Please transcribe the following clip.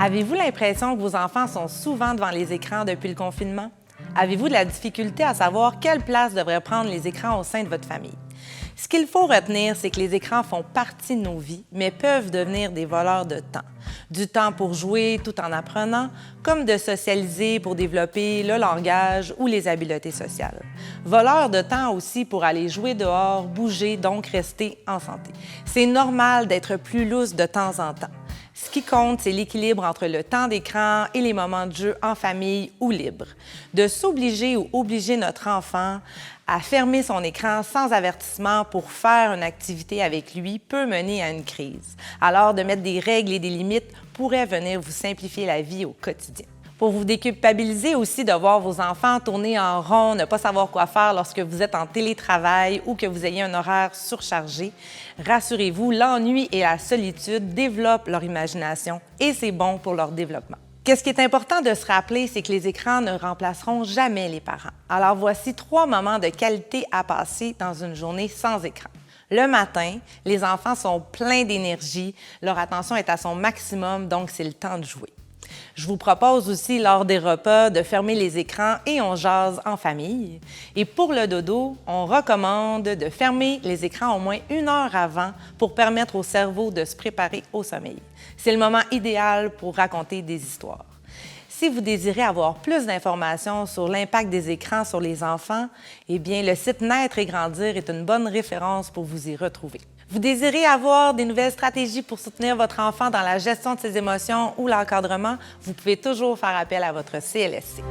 Avez-vous l'impression que vos enfants sont souvent devant les écrans depuis le confinement? Avez-vous de la difficulté à savoir quelle place devraient prendre les écrans au sein de votre famille? Ce qu'il faut retenir, c'est que les écrans font partie de nos vies, mais peuvent devenir des voleurs de temps. Du temps pour jouer tout en apprenant, comme de socialiser pour développer le langage ou les habiletés sociales. Voleurs de temps aussi pour aller jouer dehors, bouger, donc rester en santé. C'est normal d'être plus lousse de temps en temps. Ce qui compte, c'est l'équilibre entre le temps d'écran et les moments de jeu en famille ou libre. De s'obliger ou obliger notre enfant à fermer son écran sans avertissement pour faire une activité avec lui peut mener à une crise. Alors, de mettre des règles et des limites pourrait venir vous simplifier la vie au quotidien. Pour vous déculpabiliser aussi de voir vos enfants tourner en rond, ne pas savoir quoi faire lorsque vous êtes en télétravail ou que vous ayez un horaire surchargé, rassurez-vous, l'ennui et la solitude développent leur imagination et c'est bon pour leur développement. Qu'est-ce qui est important de se rappeler, c'est que les écrans ne remplaceront jamais les parents. Alors voici 3 moments de qualité à passer dans une journée sans écran. Le matin, les enfants sont pleins d'énergie, leur attention est à son maximum, donc c'est le temps de jouer. Je vous propose aussi, lors des repas, de fermer les écrans et on jase en famille. Et pour le dodo, on recommande de fermer les écrans au moins 1 heure avant pour permettre au cerveau de se préparer au sommeil. C'est le moment idéal pour raconter des histoires. Si vous désirez avoir plus d'informations sur l'impact des écrans sur les enfants, eh bien, le site Naître et Grandir est une bonne référence pour vous y retrouver. Vous désirez avoir des nouvelles stratégies pour soutenir votre enfant dans la gestion de ses émotions ou l'encadrement, vous pouvez toujours faire appel à votre CLSC.